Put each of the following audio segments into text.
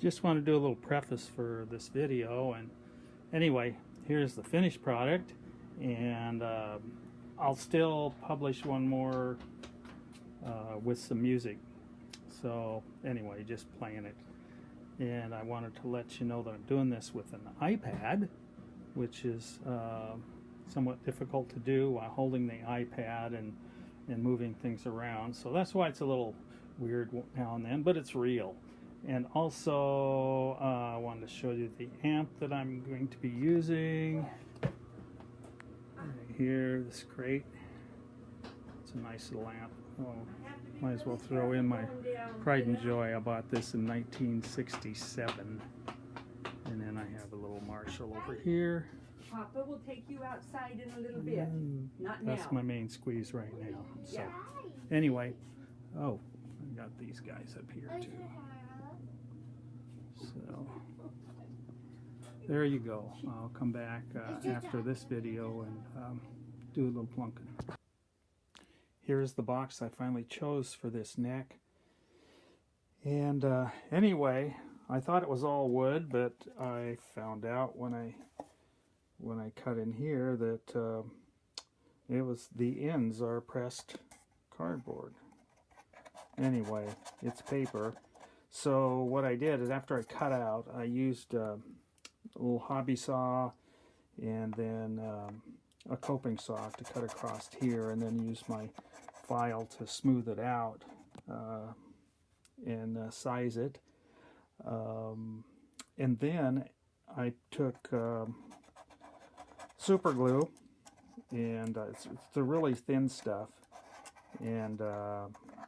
just want to do a little preface for this video. And anyway, here's the finished product, and I'll still publish one more with some music. So anyway, just playing it. And I wanted to let you know that I'm doing this with an iPad, which is somewhat difficult to do while holding the iPad and moving things around. So that's why it's a little weird now and then, but it's real. And also I wanted to show you the amp that I'm going to be using. Right here, this crate. It's a nice little amp. Oh, might as well throw in my pride and joy. I bought this in 1967. And then I have a little Marshall over here. Papa will take you outside in a little bit. Not now. That's my main squeeze right now. So anyway, oh, I got these guys up here too. So there you go. I'll come back after this video and do a little plunking. Here's the box I finally chose for this neck. And anyway, I thought it was all wood, but I found out when I cut in here that it was the ends are pressed cardboard. Anyway, it's paper. So what I did is after I cut out, I used a little hobby saw and then a coping saw to cut across here, and then use my file to smooth it out and size it. And then I took super glue, and it's the really thin stuff, and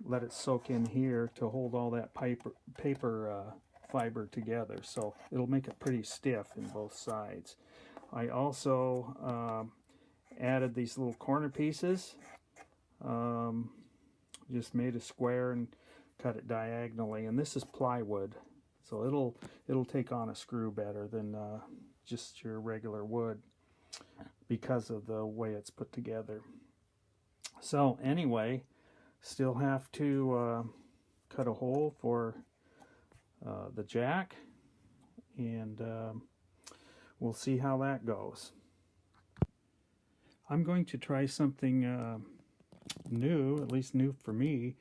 let it soak in here to hold all that paper fiber together, so it'll make it pretty stiff in both sides. I also added these little corner pieces. Just made a square and cut it diagonally, and this is plywood, so it'll take on a screw better than just your regular wood because of the way it's put together. So anyway, still have to cut a hole for the jack, and we'll see how that goes. I'm going to try something new, at least new for me.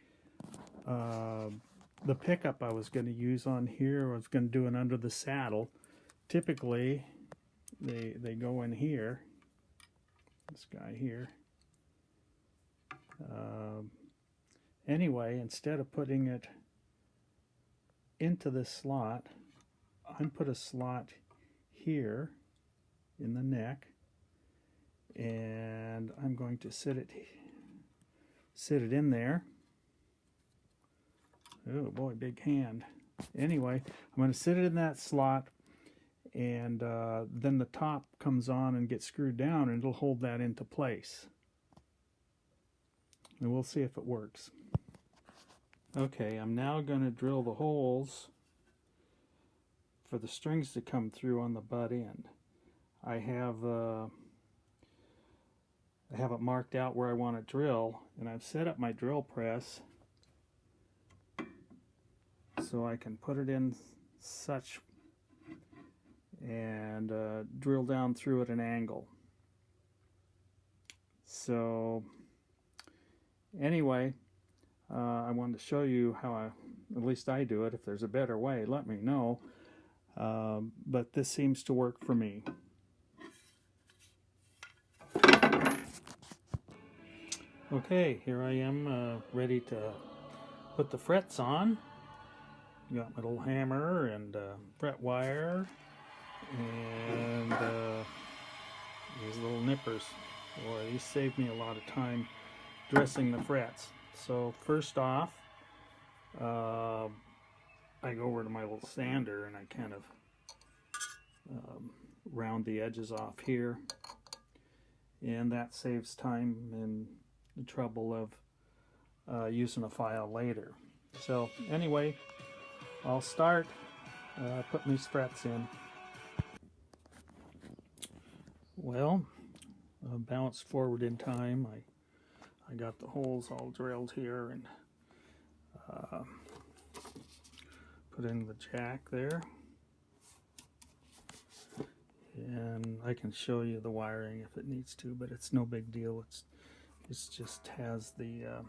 The pickup I was going to use on here, I was going to do it under the saddle. Typically they go in here, this guy here. Anyway, instead of putting it into this slot, I put a slot here in the neck, and I'm going to sit it in there. Oh boy, big hand. Anyway, I'm going to sit it in that slot, and then the top comes on and gets screwed down, and it'll hold that into place. And we'll see if it works. Okay, I'm now going to drill the holes for the strings to come through on the butt end. I have it marked out where I want to drill, and I've set up my drill press so I can put it in such and drill down through at an angle. So anyway, I wanted to show you how at least I do it. If there's a better way, let me know. But this seems to work for me. Okay, here I am ready to put the frets on. Got my little hammer and fret wire and these little nippers. Boy, these saved me a lot of time dressing the frets. So first off, I go over to my little sander and I kind of round the edges off here, and that saves time and the trouble of using a file later. So anyway, I'll start putting these frets in. Well, bounce forward in time. I got the holes all drilled here, and put in the jack there. And I can show you the wiring if it needs to, but it's no big deal. It's just has the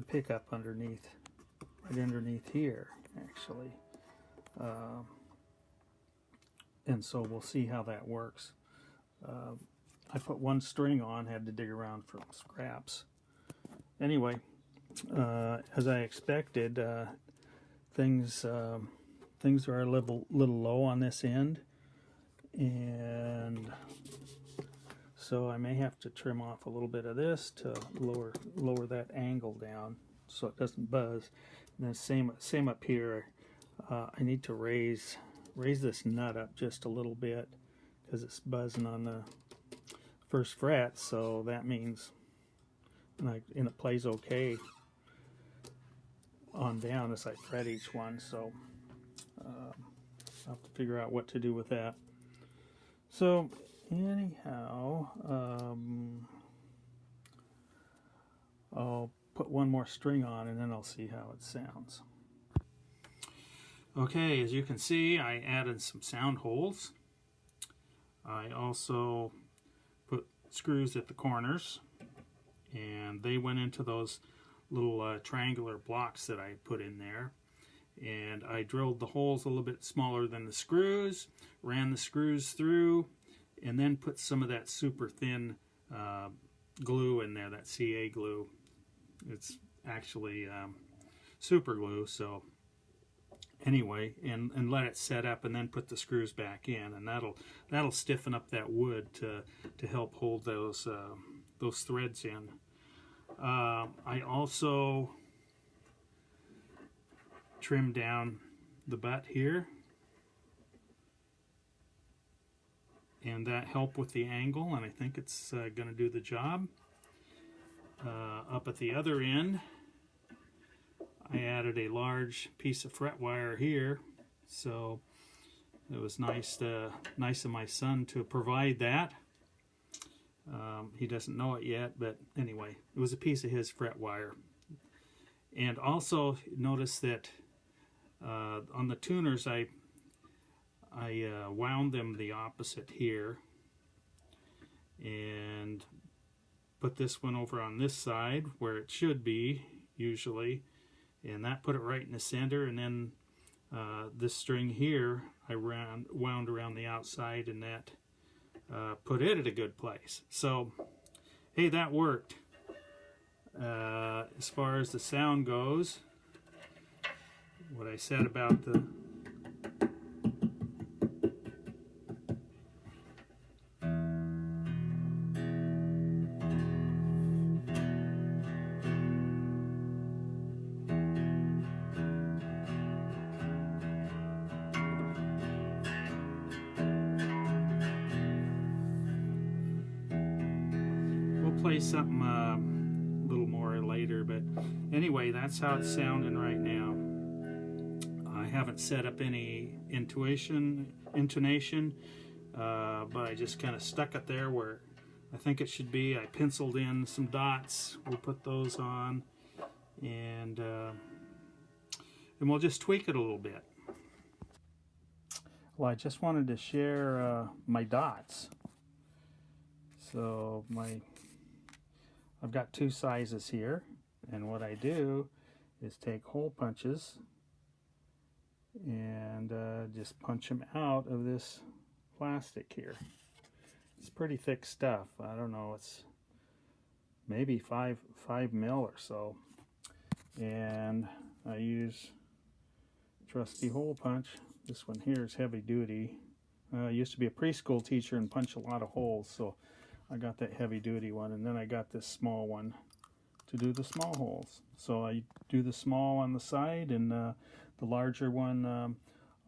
pickup underneath, right underneath here, actually. And so we'll see how that works. I put one string on, had to dig around for scraps. Anyway, as I expected, things are a little low on this end. And so I may have to trim off a little bit of this to lower that angle down so it doesn't buzz. And then same up here. I need to raise this nut up just a little bit because it's buzzing on the first fret. So that means, and it plays okay on down as I fret each one. So I'll have to figure out what to do with that. So anyhow, I'll put one more string on and then I'll see how it sounds. Okay, as you can see, I added some sound holes. I also put screws at the corners, and they went into those little triangular blocks that I put in there. And I drilled the holes a little bit smaller than the screws, ran the screws through, and then put some of that super thin glue in there, that CA glue. It's actually super glue, so anyway, and let it set up, and then put the screws back in, and that'll stiffen up that wood to help hold those threads in. I also trim down the butt here, and that helped with the angle, and I think it's going to do the job. Up at the other end, I added a large piece of fret wire here, so it was nice of my son to provide that. He doesn't know it yet, but anyway, it was a piece of his fret wire. And also notice that on the tuners, I wound them the opposite here, and put this one over on this side where it should be usually, and that put it right in the center. And then this string here I wound around the outside, and that put it at a good place. So hey, that worked. As far as the sound goes, what I said about the play something a little more later, but anyway, that's how it's sounding right now. I haven't set up any intonation, but I just kind of stuck it there where I think it should be. I penciled in some dots. We'll put those on, and we'll just tweak it a little bit. Well, I just wanted to share my dots. So I've got two sizes here, and what I do is take hole punches and just punch them out of this plastic here. It's pretty thick stuff. I don't know, it's maybe 5 mil or so, and I use trusty hole punch. This one here is heavy duty. I used to be a preschool teacher and punch a lot of holes, so I got that heavy duty one, and then I got this small one to do the small holes. So I do the small on the side and the larger one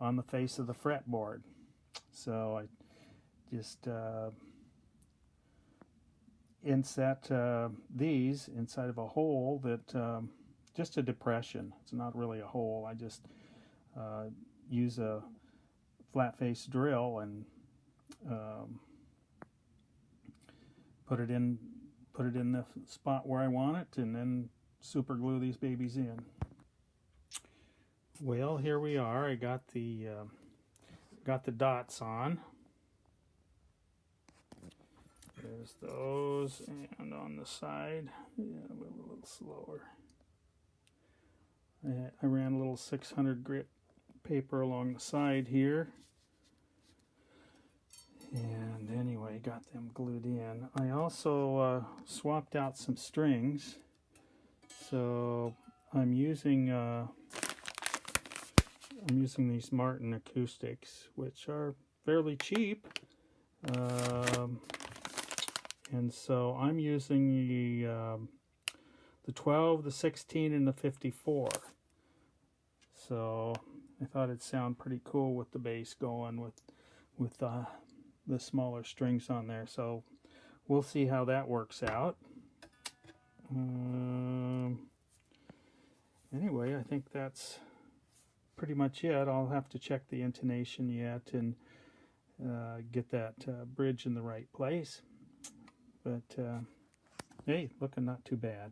on the face of the fretboard. So I just inset these inside of a hole that just a depression. It's not really a hole. I just use a flat face drill and put it in the spot where I want it, and then super glue these babies in. Well, here we are. I got the dots on. There's those, and on the side, yeah, a little slower. I ran a little 600 grit paper along the side here. And anyway, got them glued in. I also swapped out some strings. So I'm using these Martin acoustics, which are fairly cheap. And so I'm using the 12, the 16, and the 54. So I thought it'd sound pretty cool with the bass going with the smaller strings on there. So we'll see how that works out. Anyway, I think that's pretty much it. I'll have to check the intonation yet and get that bridge in the right place. But hey, looking not too bad.